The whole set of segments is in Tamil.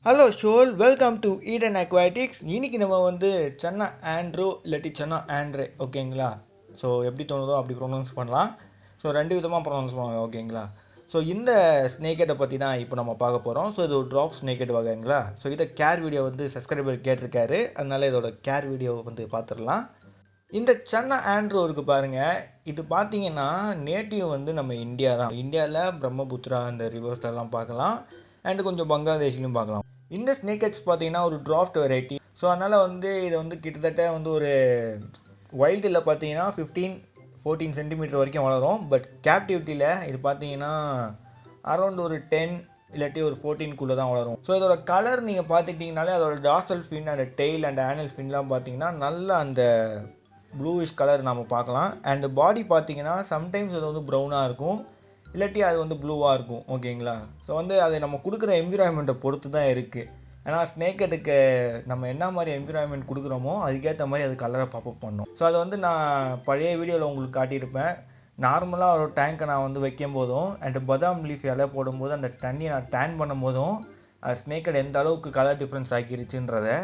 ஹலோ ஷோல், வெல்கம் டு ஈடன் அக்வாட்டிக்ஸ். இன்றைக்கி நம்ம வந்து சென்னா ஆண்ட்ரோ இல்லாட்டி சென்னா ஆண்ட்ரே, ஓகேங்களா? ஸோ எப்படி தோணுதோ அப்படி ப்ரொனவுன்ஸ் பண்ணலாம். ஸோ ரெண்டு விதமாக ப்ரொனவுன்ஸ் பண்ணுவாங்க, ஓகேங்களா? ஸோ இந்த ஸ்னேக்கெட்டை பற்றி தான் இப்போ நம்ம பார்க்க போகிறோம். ஸோ இது ஒரு ட்ராப் ஸ்னேக்கெட் வகைங்களா. ஸோ இதை கேர் வீடியோ வந்து சப்ஸ்கிரைபர் கேட்டிருக்காரு, அதனால இதோட கேர் வீடியோ வந்து பார்த்துடலாம். இந்த சென்னா ஆண்ட்ரோ இருக்குது பாருங்கள், இது பார்த்தீங்கன்னா நேட்டிவ் வந்து நம்ம இந்தியா தான். இந்தியாவில் பிரம்மபுத்திரா அந்த ரிவர்ஸ்லாம் பார்க்கலாம், அண்டு கொஞ்சம் பங்களாதேஷ்லையும் பார்க்கலாம். இந்த ஸ்னேக்கெட்ஸ் பார்த்தீங்கன்னா ஒரு டிராஃப்ட் வெரைட்டி. ஸோ அதனால் வந்து இதை வந்து கிட்டத்தட்ட வந்து ஒரு வைல்டில் பார்த்தீங்கன்னா 14 சென்டிமீட்டர் வரைக்கும் வளரும். பட் கேப்டிவிட்டியில் இது பார்த்தீங்கன்னா அரௌண்ட் ஒரு 10 இல்லாட்டி ஒரு 14 தான் வளரும். ஸோ இதோட கலர் நீங்கள் பார்த்துக்கிட்டிங்கனாலே அதோட dorsal fin and tail and anal ஃபின்லாம் பார்த்தீங்கன்னா நல்ல அந்த ப்ளூயிஷ் கலர் நம்ம பார்க்கலாம். அண்டு பாடி பார்த்தீங்கன்னா சம்டைம்ஸ் அது வந்து ப்ரௌனாக இருக்கும், இல்லாட்டி அது வந்து ப்ளூவாக இருக்கும், ஓகேங்களா? ஸோ வந்து அது நம்ம கொடுக்குற என்விரான்மெண்ட்டை பொறுத்து தான் இருக்குது. ஏன்னா ஸ்னேக்கெட்டுக்கு நம்ம என்ன மாதிரி என்விரான்மெண்ட் கொடுக்குறோமோ அதுக்கேற்ற மாதிரி அது கலரை பாப்பப் பண்ணும். ஸோ அதை வந்து நான் பழைய வீடியோவில் உங்களுக்கு காட்டியிருப்பேன். நார்மலாக ஒரு டேங்க்கை நான் வந்து வைக்கும் போதும் அண்டு பதாம் லீஃப் இலை போடும்போது அந்த தண்ணியை நான் டேன் பண்ணும் போதும் அது ஸ்னேக்கெட் எந்த அளவுக்கு கலர் டிஃப்ரென்ஸ் ஆக்கிருச்சுன்றதை,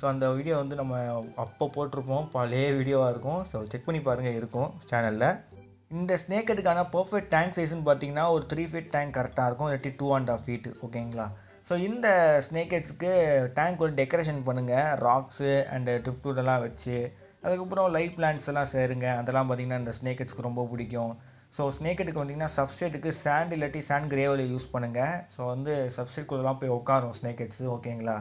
ஸோ அந்த வீடியோ வந்து நம்ம அப்போ போட்டிருப்போம், பழைய வீடியோவாக இருக்கும். ஸோ செக் பண்ணி பாருங்கள், இருக்கும் சேனலில். இந்த ஸ்னேக்கெட்டுக்கான பர்ஃபெக்ட் டேங்க் சைஸ்ன்னு பார்த்தீங்கன்னா ஒரு 3 feet டேங்க் கரெக்டாக இருக்கும், இல்லாட்டி 2.5 feet, ஓகேங்களா? ஸோ இந்த ஸ்னேக்கெட்ஸுக்கு டேங்க் ஒரு டெக்கரேஷன் பண்ணுங்கள், ராக்ஸு அண்டு ட்ரிஃப்ட்வுட்டெல்லாம் வச்சு. அதுக்கப்புறம் லைட் பிளான்ட்ஸ் எல்லாம் சேருங்க, அதெல்லாம் பார்த்திங்கன்னா இந்த ஸ்னேக்கெட்ஸ்க்கு ரொம்ப பிடிக்கும். ஸோ ஸ்னேக்கெட்டுக்கு பார்த்திங்கன்னா சப்ஸ்ட்ரேட்டுக்கு சாண்ட் இல்லாட்டி சாண்ட் கிரேவலை யூஸ் பண்ணுங்கள். ஸோ வந்து சப்ஸ்ட்ரேட்குள்ளெல்லாம் போய் உட்காரும் ஸ்னேக்கெட்ஸு, ஓகேங்களா?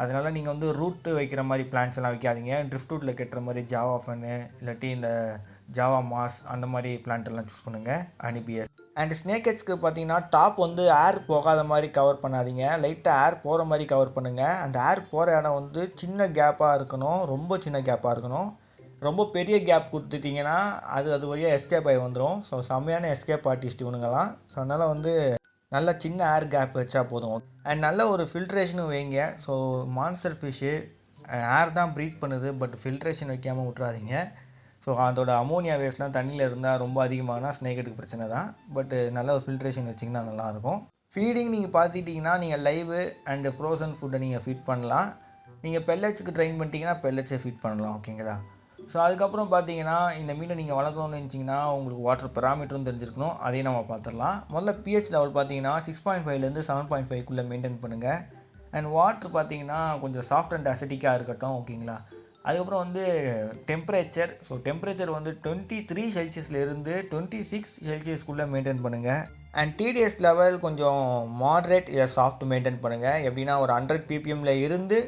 அதனால் நீங்கள் வந்து ரூட்டு வைக்கிற மாதிரி பிளான்ஸ் எல்லாம் வைக்காதீங்க. ட்ரிஃப்ட்வுட்டில் கட்டுற மாதிரி ஜாவா ஃபன்னு இல்லாட்டி இந்த ஜாவா மாஸ் அந்த மாதிரி பிளான்ட்டெல்லாம் சூஸ் பண்ணுங்கள், அனிபியஸ். அண்ட் ஸ்னேக்கெட்ஸ்க்கு பார்த்தீங்கன்னா டாப் வந்து ஏர் போகாத மாதிரி கவர் பண்ணாதீங்க, லைட்டாக ஏர் போகிற மாதிரி கவர் பண்ணுங்கள். அந்த ஏர் போகிற இடம் வந்து சின்ன கேப்பாக இருக்கணும், ரொம்ப சின்ன கேப்பாக இருக்கணும். ரொம்ப பெரிய கேப் கொடுத்துட்டிங்கன்னா அது வழியாக எஸ்கேப் ஆகி வந்துடும். ஸோ செம்மையான எஸ்கேப் ஆர்டிஸ்ட் இவனுங்கலாம். ஸோ அதனால் வந்து நல்ல சின்ன ஏர் கேப் வச்சா போதும். அண்ட் நல்ல ஒரு ஃபில்ட்ரேஷனும் வைங்க. ஸோ மான்ஸ்டர் ஃபிஷ்ஷு ஏர் தான் ப்ரீட் பண்ணுது, பட் ஃபில்ட்ரேஷன் வைக்காமல் விட்றாதீங்க. ஸோ அதோட அமோனியா வேஸ்ட்லாம் தண்ணியில் இருந்தால் ரொம்ப அதிகமானால் ஸ்னேக்கெட்டுக்கு பிரச்சனை தான். பட் நல்ல ஒரு ஃபில்ட்ரேஷன் வச்சிங்கன்னா நல்லாயிருக்கும். ஃபீடிங் நீங்கள் பார்த்துட்டிங்கன்னா நீங்கள் லைவு அண்டு ஃப்ரோசன் ஃபுட்டை நீங்கள் ஃபீட் பண்ணலாம். நீங்கள் பெல்லட்ஸுக்கு ட்ரைன் பண்ணிட்டீங்கன்னா பெல்லட்ஸே ஃபீட் பண்ணலாம், ஓகேங்களா? ஸோ அதுக்கப்புறம் பார்த்தீங்கன்னா இந்த மீனை நீங்கள் வளர்க்கணும்னு நினச்சிங்கன்னா உங்களுக்கு வாட்டர் பெராமீட்டரும் தெரிஞ்சிருக்கணும், அதையும் நம்ம பார்த்துடலாம். முதல்ல பிஹெச் லெவல் பார்த்தீங்கன்னா 6.5லேருந்து 7.5க்குள்ளே மெயின்டைன் பண்ணுங்கள். அண்ட் வாட்ரு பார்த்தீங்கன்னா கொஞ்சம் சாஃப்ட் அண்ட் அசிட்டிக்காக இருக்கட்டும், ஓகேங்களா? அதுக்கப்புறம் வந்து டெம்பரேச்சர். ஸோ டெம்பரேச்சர் வந்து 23 செல்சியஸ்லேருந்து 26 செல்சியஸ்க்குள்ளே மெயின்டைன் பண்ணுங்கள். அண்ட் டிடிஎஸ் லெவல் கொஞ்சம் மாட்ரேட் இல்லை சாஃப்ட் மெயின்டைன் பண்ணுங்கள். எப்படின்னா ஒரு 100 ppmல இருந்து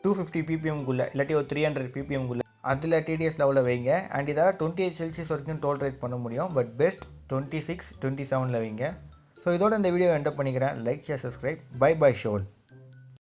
250 ppmக்குள்ளே இல்லாட்டி ஒரு 300 ppmக்குள்ளே அதில் டிடிஎஸ் லெவலில் வைங்க. அண்ட் இதால் 28 செல்சியஸ் வரைக்கும் டோலரேட் பண்ண முடியும், பட் பெஸ்ட் 26, 27ல் வைங்க. ஸோ இதோட இந்த வீடியோ என்ட் பண்ணிக்கிறேன். Like, share, subscribe. பை ஷோல்.